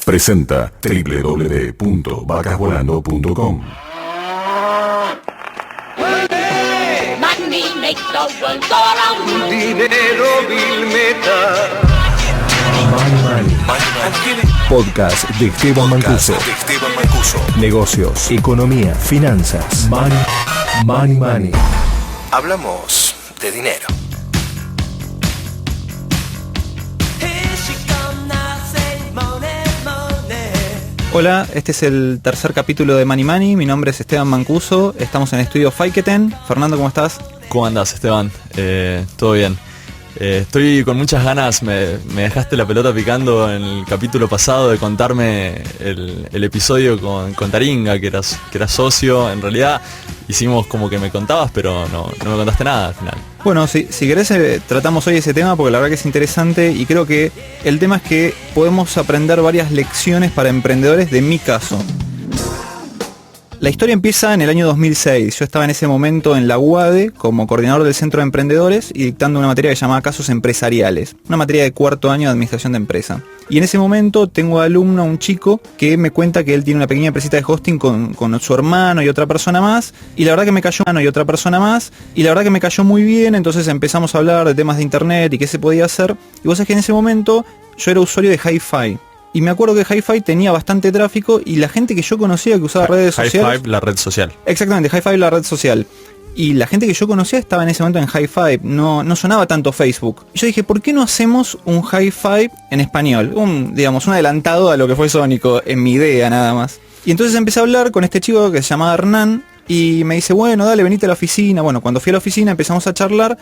presenta www.vacasvolando.com. Dinero vil meta. Money. Podcast de Esteban Mancuso. Negocios, economía, finanzas. Money. Hablamos de dinero. Hola, este es el tercer capítulo de Money. Mi nombre es Esteban Mancuso. Estamos en el estudio Fiketen. Fernando, ¿cómo estás? ¿Cómo andás, Esteban? Todo bien. Estoy con muchas ganas. Me dejaste la pelota picando en el capítulo pasado de contarme el episodio con Taringa, que eras socio. En realidad hicimos como que me contabas, pero no me contaste nada al final. Bueno, si querés tratamos hoy ese tema porque la verdad que es interesante y creo que el tema es que podemos aprender varias lecciones para emprendedores de mi caso. La historia empieza en el año 2006. Yo estaba en ese momento en la UADE como coordinador del Centro de Emprendedores y dictando una materia que se llamaba Casos Empresariales, una materia de cuarto año de Administración de Empresa. Y en ese momento tengo de alumno a un chico que me cuenta que él tiene una pequeña empresita de hosting con su hermano y otra persona más, y la verdad que me cayó muy bien. Entonces empezamos a hablar de temas de internet y qué se podía hacer, y vos sabés que en ese momento yo era usuario de Hi-Fi. Y me acuerdo que Hi-Fi tenía bastante tráfico y la gente que yo conocía que usaba redes sociales... Hi-Fi, la red social. Exactamente, Hi-Fi, la red social. Y la gente que yo conocía estaba en ese momento en Hi-Fi, no sonaba tanto Facebook. Y yo dije, ¿por qué no hacemos un Hi-Fi en español? Un adelantado a lo que fue Sónico, en mi idea nada más. Y entonces empecé a hablar con este chico que se llamaba Hernán y me dice, bueno, dale, venite a la oficina. Bueno, cuando fui a la oficina empezamos a charlar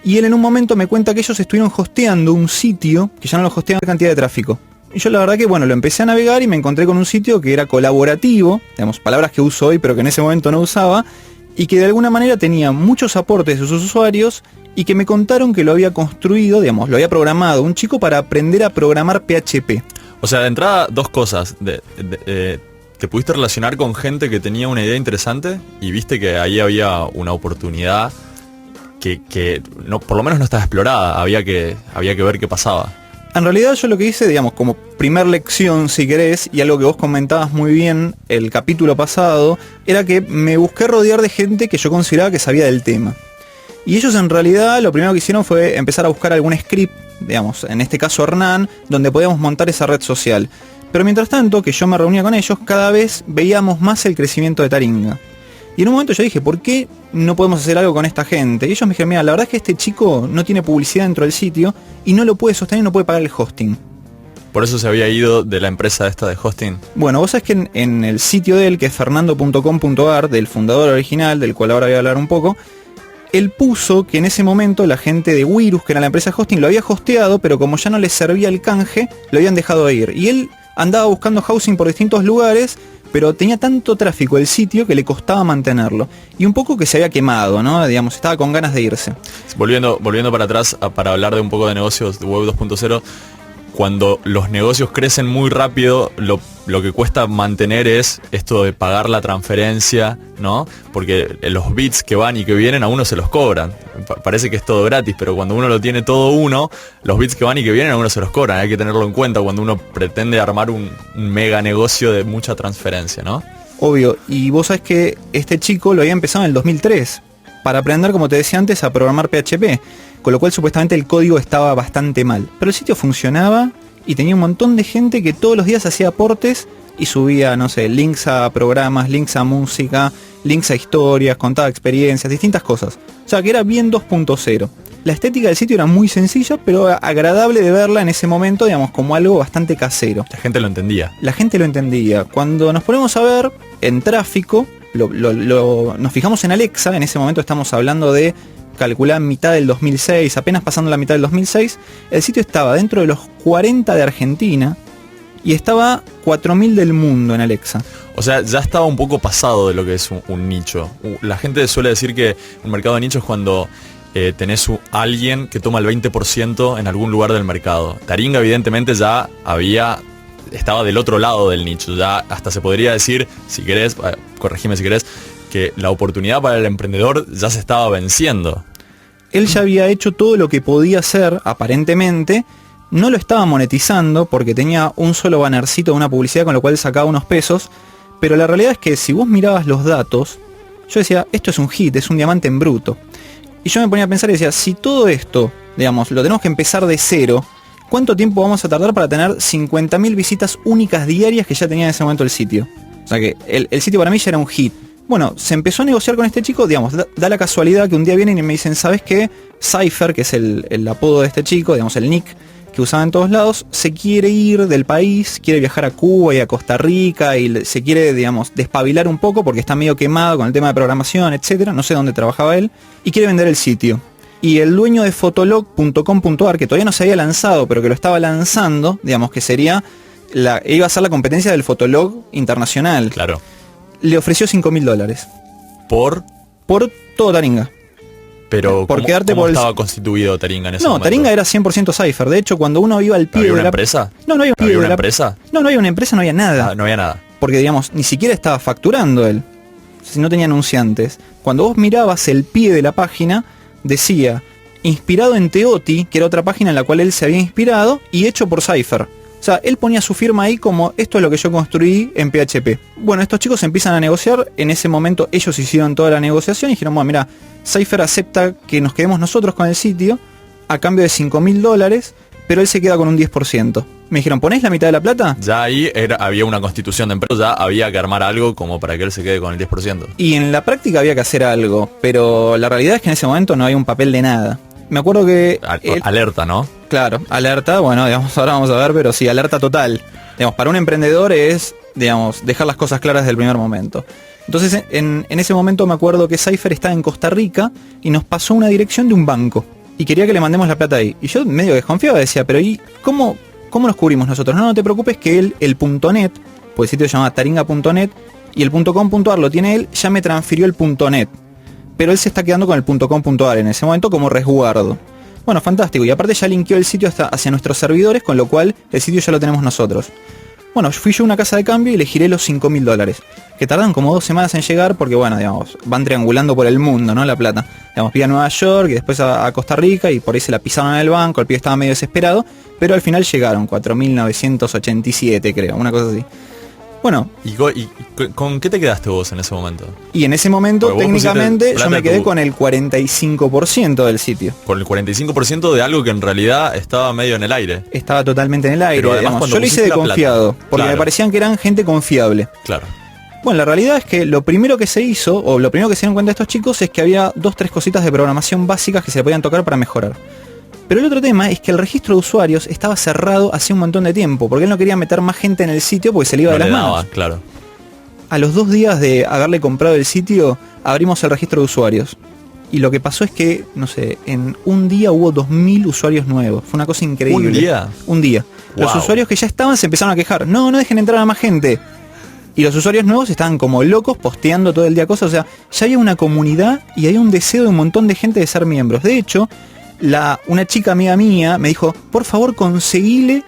y él en un momento me cuenta que ellos estuvieron hosteando un sitio que ya no lo hosteaban por cantidad de tráfico. Y yo la verdad que lo empecé a navegar y me encontré con un sitio que era colaborativo, palabras que uso hoy pero que en ese momento no usaba, y que de alguna manera tenía muchos aportes de sus usuarios y que me contaron que lo había construido, lo había programado un chico para aprender a programar PHP. O sea, de entrada, dos cosas. ¿Te pudiste relacionar con gente que tenía una idea interesante y viste que ahí había una oportunidad que no, por lo menos no estaba explorada? Había que ver qué pasaba. En realidad yo lo que hice, como primer lección, si querés, y algo que vos comentabas muy bien el capítulo pasado, era que me busqué rodear de gente que yo consideraba que sabía del tema. Y ellos en realidad lo primero que hicieron fue empezar a buscar algún script, en este caso Hernán, donde podíamos montar esa red social. Pero mientras tanto, que yo me reunía con ellos, cada vez veíamos más el crecimiento de Taringa. Y en un momento yo dije, ¿por qué no podemos hacer algo con esta gente? Y ellos me dijeron, mira, la verdad es que este chico no tiene publicidad dentro del sitio y no lo puede sostener, no puede pagar el hosting. ¿Por eso se había ido de la empresa esta de hosting? Bueno, vos sabés que en el sitio de él, que es fernando.com.ar, del fundador original, del cual ahora voy a hablar un poco, él puso que en ese momento la gente de Wirus, que era la empresa de hosting, lo había hosteado, pero como ya no les servía el canje, lo habían dejado ir. Y él andaba buscando housing por distintos lugares, pero tenía tanto tráfico el sitio que le costaba mantenerlo. Y un poco que se había quemado, ¿no? Estaba con ganas de irse. Volviendo para atrás, para hablar de un poco de negocios de Web 2.0, cuando los negocios crecen muy rápido, lo que cuesta mantener es esto de pagar la transferencia, ¿no? Porque los bits que van y que vienen a uno se los cobran. Parece que es todo gratis, pero cuando uno lo tiene todo uno, los bits que van y que vienen a uno se los cobran. Hay que tenerlo en cuenta cuando uno pretende armar un mega negocio de mucha transferencia, ¿no? Obvio, y vos sabés que este chico lo había empezado en el 2003, para aprender, como te decía antes, a programar PHP. Con lo cual supuestamente el código estaba bastante mal. Pero el sitio funcionaba y tenía un montón de gente que todos los días hacía aportes y subía, links a programas, links a música, links a historias, contaba experiencias, distintas cosas. O sea, que era bien 2.0. La estética del sitio era muy sencilla, pero agradable de verla en ese momento, como algo bastante casero. La gente lo entendía. La gente lo entendía. Cuando nos ponemos a ver en tráfico, nos fijamos en Alexa, en ese momento estamos hablando de calcular mitad del 2006, apenas pasando la mitad del 2006, el sitio estaba dentro de los 40 de Argentina y estaba 4000 del mundo en Alexa. O sea, ya estaba un poco pasado de lo que es un nicho. La gente suele decir que un mercado de nicho es cuando tenés alguien que toma el 20% en algún lugar del mercado. Taringa evidentemente ya estaba del otro lado del nicho, ya hasta se podría decir, si querés, corregime si querés, que la oportunidad para el emprendedor ya se estaba venciendo. Él ya había hecho todo lo que podía hacer, aparentemente, no lo estaba monetizando porque tenía un solo bannercito de una publicidad con lo cual sacaba unos pesos, pero la realidad es que si vos mirabas los datos, yo decía, esto es un hit, es un diamante en bruto. Y yo me ponía a pensar y decía, si todo esto, digamos, lo tenemos que empezar de cero, ¿cuánto tiempo vamos a tardar para tener 50.000 visitas únicas diarias que ya tenía en ese momento el sitio? O sea que el sitio para mí ya era un hit. Bueno, se empezó a negociar con este chico, digamos, da la casualidad que un día vienen y me dicen, ¿sabes qué? Cypher, que es el apodo de este chico, digamos, el nick que usaba en todos lados, se quiere ir del país, quiere viajar a Cuba y a Costa Rica y se quiere, digamos, despabilar un poco porque está medio quemado con el tema de programación, etcétera, no sé dónde trabajaba él, y quiere vender el sitio. Y el dueño de fotolog.com.ar, que todavía no se había lanzado, pero que lo estaba lanzando, digamos que sería iba a ser la competencia del Fotolog internacional. Claro. Le ofreció $5.000. ¿Por todo Taringa. Pero por quedarte ¿cómo por estaba constituido Taringa en ese momento? No, Taringa era 100% Cypher. De hecho, cuando uno iba al pie ¿Había de una empresa? No había ¿Había una empresa? No había una empresa, no había nada. Ah, no había nada. Porque, digamos, ni siquiera estaba facturando él. Si no tenía anunciantes. Cuando vos mirabas el pie de la página, decía, inspirado en Teoti, que era otra página en la cual él se había inspirado, y hecho por Cypher. O sea, él ponía su firma ahí como, esto es lo que yo construí en PHP. Bueno, estos chicos empiezan a negociar. En ese momento ellos hicieron toda la negociación y dijeron, bueno, mira, Cypher acepta que nos quedemos nosotros con el sitio a cambio de $5.000, pero él se queda con un 10%. Me dijeron, ¿ponés la mitad de la plata? Ya ahí había una constitución de empresa, ya había que armar algo como para que él se quede con el 10%. Y en la práctica había que hacer algo, pero la realidad es que en ese momento no había un papel de nada. Me acuerdo que... Alerta, ¿no? Claro, alerta, bueno, digamos, ahora vamos a ver, pero sí, alerta total. Digamos, para un emprendedor es, digamos, dejar las cosas claras desde el primer momento. Entonces, en ese momento me acuerdo que Cypher estaba en Costa Rica y nos pasó una dirección de un banco. Y quería que le mandemos la plata ahí. Y yo medio desconfiaba, decía, pero ¿y cómo nos cubrimos nosotros? No te preocupes que el .net, pues el sitio se llama taringa.net, y el .com.ar lo tiene él, ya me transfirió el .net. Pero él se está quedando con el .com.ar en ese momento como resguardo. Bueno, fantástico. Y aparte ya linkeó el sitio hacia nuestros servidores, con lo cual el sitio ya lo tenemos nosotros. Bueno, fui yo a una casa de cambio y le giré los $5.000. Que tardan como 2 semanas en llegar porque, bueno, digamos, van triangulando por el mundo, ¿no? La plata. Digamos, fui a Nueva York y después a Costa Rica y por ahí se la pisaron en el banco, el pibe estaba medio desesperado, pero al final llegaron, 4.987 creo, una cosa así. Bueno. ¿Y con qué te quedaste vos en ese momento? Y en ese momento, técnicamente, yo me quedé con el 45% del sitio. Con el 45% de algo que en realidad estaba medio en el aire. Estaba totalmente en el aire. Pero además, yo lo hice de confiado, porque me parecían que eran gente confiable. Claro. Bueno, la realidad es que lo primero que se hizo, o lo primero que se dieron cuenta estos chicos, es que había 2-3 cositas de programación básicas que se podían tocar para mejorar. Pero el otro tema es que el registro de usuarios estaba cerrado hace un montón de tiempo, porque él no quería meter más gente en el sitio porque se le iba de las manos. Claro. A los 2 días de haberle comprado el sitio, abrimos el registro de usuarios. Y lo que pasó es que, no sé, en un día hubo 2.000 usuarios nuevos. Fue una cosa increíble. ¿Un día? Un día. Wow. Los usuarios que ya estaban se empezaron a quejar. No dejen entrar a más gente. Y los usuarios nuevos estaban como locos posteando todo el día cosas. O sea, ya había una comunidad y había un deseo de un montón de gente de ser miembros. De hecho, una chica amiga mía me dijo, por favor conseguile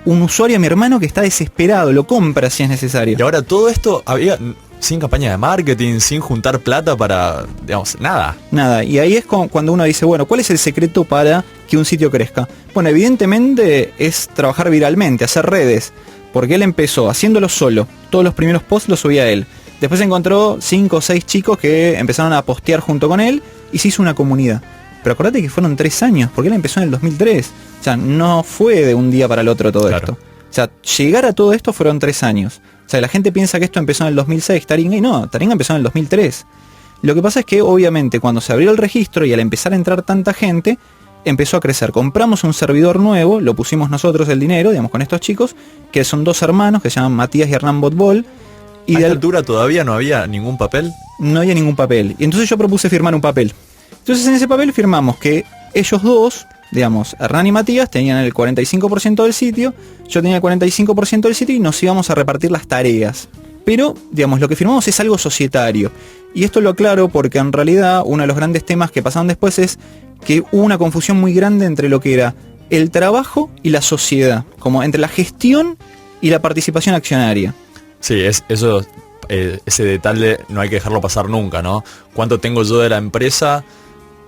un usuario a mi hermano que está desesperado, lo compra si es necesario. Y ahora todo esto había sin campaña de marketing, sin juntar plata para, digamos, nada. Nada, y ahí es cuando uno dice, bueno, ¿cuál es el secreto para que un sitio crezca? Bueno, evidentemente es trabajar viralmente, hacer redes, porque él empezó haciéndolo solo, todos los primeros posts los subía él. Después encontró 5 o 6 chicos que empezaron a postear junto con él y se hizo una comunidad. Pero acordate que fueron 3 años, porque él empezó en el 2003. O sea, no fue de un día para el otro todo esto. O sea, llegar a todo esto fueron 3 años. O sea, la gente piensa que esto empezó en el 2006, Taringa, y no, Taringa empezó en el 2003. Lo que pasa es que, obviamente, cuando se abrió el registro y al empezar a entrar tanta gente, empezó a crecer. Compramos un servidor nuevo, lo pusimos nosotros el dinero, digamos, con estos chicos, que son 2 hermanos, que se llaman Matías y Hernán Botbol. Y a esta altura todavía no había ningún papel. No había ningún papel. Y entonces yo propuse firmar un papel. Entonces en ese papel firmamos que ellos dos, digamos, Hernán y Matías, tenían el 45% del sitio, yo tenía el 45% del sitio y nos íbamos a repartir las tareas. Pero, digamos, lo que firmamos es algo societario. Y esto lo aclaro porque en realidad uno de los grandes temas que pasaron después es que hubo una confusión muy grande entre lo que era el trabajo y la sociedad, como entre la gestión y la participación accionaria. Sí, ese detalle no hay que dejarlo pasar nunca, ¿no? ¿Cuánto tengo yo de la empresa?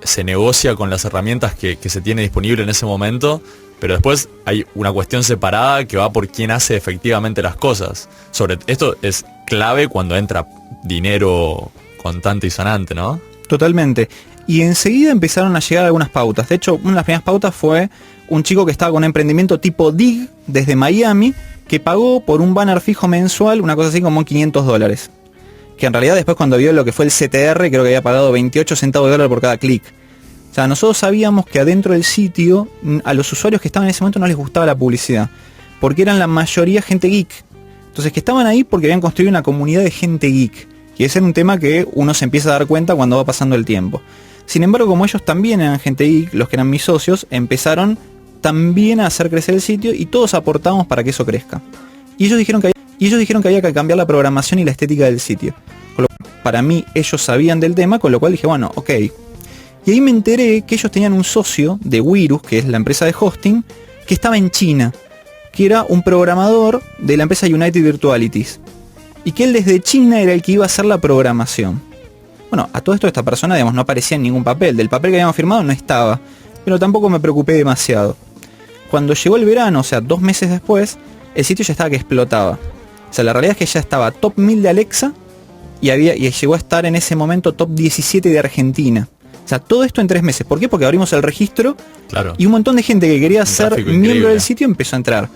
Se negocia con las herramientas que se tiene disponible en ese momento Pero después hay una cuestión separada que va por quién hace efectivamente las cosas. Sobre esto es clave cuando entra dinero contante y sonante, ¿no? Totalmente. Y enseguida empezaron a llegar algunas pautas. De hecho, una de las primeras pautas fue un chico que estaba con un emprendimiento tipo Dig desde Miami, que pagó por un banner fijo mensual, una cosa así como $500. Que en realidad después cuando vio lo que fue el CTR, creo que había pagado 28 centavos de dólar por cada clic. O sea, nosotros sabíamos que adentro del sitio, a los usuarios que estaban en ese momento no les gustaba la publicidad. Porque eran la mayoría gente geek. Entonces que estaban ahí porque habían construido una comunidad de gente geek. Y ese era un tema que uno se empieza a dar cuenta cuando va pasando el tiempo. Sin embargo, como ellos también eran gente geek, los que eran mis socios, empezaron también a hacer crecer el sitio y todos aportamos para que eso crezca. Y ellos dijeron que había que cambiar la programación y la estética del sitio. Para mí, ellos sabían del tema, con lo cual dije, bueno, ok. Y ahí me enteré que ellos tenían un socio de Wirus, que es la empresa de hosting, que estaba en China, que era un programador de la empresa United Virtualities. Y que él desde China era el que iba a hacer la programación. Bueno, a todo esto esta persona, digamos, no aparecía en ningún papel. Del papel que habíamos firmado no estaba. Pero tampoco me preocupé demasiado. Cuando llegó el verano, o sea, 2 meses después, el sitio ya estaba que explotaba. O sea, la realidad es que ya estaba top 1000 de Alexa y llegó a estar en ese momento top 17 de Argentina. O sea, todo esto en 3 meses. ¿Por qué? Porque abrimos el registro, claro, y un montón de gente que quería ser miembro increíble del sitio empezó a entrar.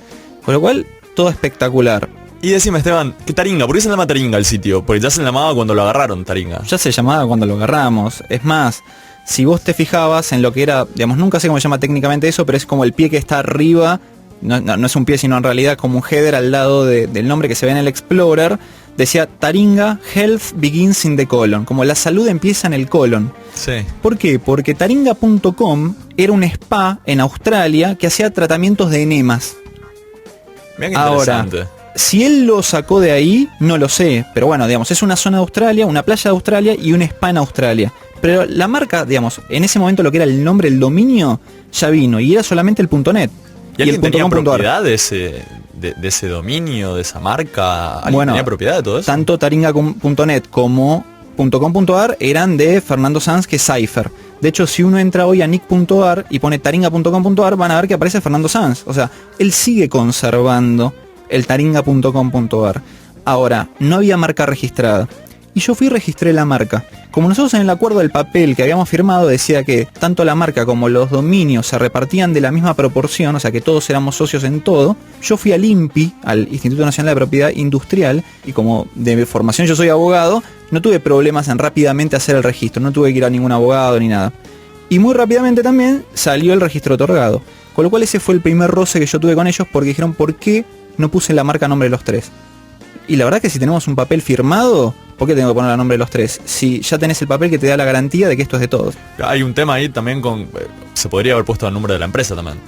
Con lo cual, todo espectacular. Y decime, Esteban, ¿qué Taringa? ¿Por qué se llama Taringa el sitio? Porque ya se llamaba cuando lo agarraron, Taringa. Ya se llamaba cuando lo agarramos. Es más, si vos te fijabas en lo que era, digamos, nunca sé cómo se llama técnicamente eso, pero es como el pie que está arriba. No es un pie, sino en realidad como un header al lado del nombre que se ve en el Explorer. Decía Taringa Health Begins in the Colon. Como la salud empieza en el colon. Sí. ¿Por qué? Porque taringa.com era un spa en Australia que hacía tratamientos de enemas. Mirá qué Ahora, interesante. si él lo sacó de ahí, no lo sé. Pero bueno, digamos, es una zona de Australia, una playa de Australia y un spa en Australia. Pero la marca, digamos, en ese momento lo que era el nombre, el dominio, ya vino. Y era solamente el .net. ¿Y alguien tenía .com.ar. propiedad de ese dominio, de esa marca? ¿Alguien Bueno, tenía propiedad de todo eso? Tanto taringa.net como .com.ar eran de Fernando Sanz, que es Cypher. De hecho, si uno entra hoy a nick.ar y pone taringa.com.ar, van a ver que aparece Fernando Sanz. O sea, él sigue conservando el taringa.com.ar. Ahora, no había marca registrada. Y yo fui y registré la marca. Como nosotros en el acuerdo del papel que habíamos firmado decía que tanto la marca como los dominios se repartían de la misma proporción, o sea que todos éramos socios en todo, yo fui al INPI, al Instituto Nacional de Propiedad Industrial, y como de formación yo soy abogado, no tuve problemas en rápidamente hacer el registro, no tuve que ir a ningún abogado ni nada. Y muy rápidamente también salió el registro otorgado. Con lo cual ese fue el primer roce que yo tuve con ellos, porque dijeron, ¿por qué no puse la marca a nombre de los tres? Y la verdad que si tenemos un papel firmado, ¿por qué tengo que poner el nombre de los tres? Si ya tenés el papel que te da la garantía de que esto es de todos. Hay un tema ahí también con... se podría haber puesto el nombre de la empresa también.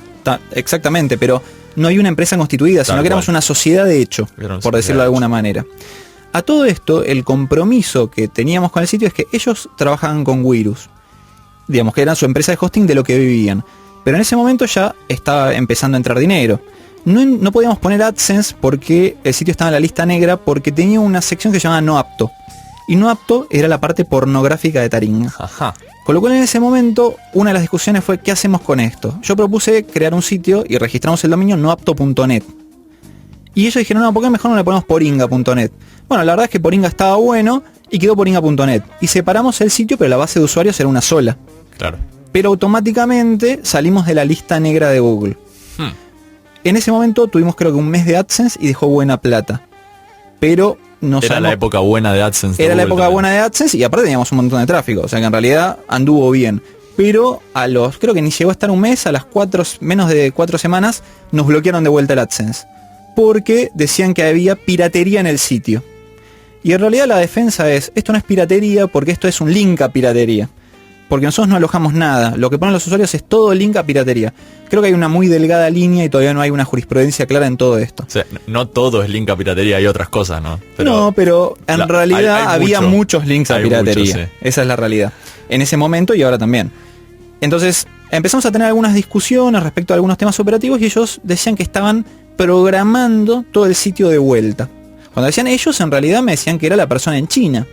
Exactamente, pero no hay una empresa constituida, sino que éramos una sociedad de hecho, por decirlo de alguna manera. A todo esto, el compromiso que teníamos con el sitio es que ellos trabajaban con Wirus. Digamos que era su empresa de hosting de lo que vivían. Pero en ese momento ya estaba empezando a entrar dinero. No podíamos poner AdSense porque el sitio estaba en la lista negra, porque tenía una sección que se llamaba No Apto. Y No Apto era la parte pornográfica de Taringa. Ajá. Con lo cual en ese momento una de las discusiones fue ¿qué hacemos con esto? Yo propuse crear un sitio y registramos el dominio noapto.net. Y ellos dijeron, no, ¿por qué mejor no le ponemos poringa.net? Bueno, la verdad es que Poringa estaba bueno y quedó poringa.net. Y separamos el sitio, pero la base de usuarios era una sola. Claro. Pero automáticamente salimos de la lista negra de Google. En ese momento tuvimos creo que un mes de AdSense y dejó buena plata. Pero no Era la época buena de AdSense. Era la época buena de AdSense y aparte teníamos un montón de tráfico. O sea que en realidad anduvo bien. Pero creo que ni llegó a estar un mes, a las menos de 4 semanas, nos bloquearon de vuelta el AdSense. Porque decían que había piratería en el sitio. Y en realidad la defensa es, esto no es piratería porque esto es un link a piratería. Porque nosotros no alojamos nada. Lo que ponen los usuarios es todo link a piratería. Creo que hay una muy delgada línea y todavía no hay una jurisprudencia clara en todo esto. O sea, no todo es link a piratería, hay otras cosas, ¿no? Pero en realidad había muchos links a piratería. Mucho, sí. Esa es la realidad. En ese momento y ahora también. Entonces empezamos a tener algunas discusiones respecto a algunos temas operativos y ellos decían que estaban programando todo el sitio de vuelta. Cuando decían ellos, en realidad me decían que era la persona en China.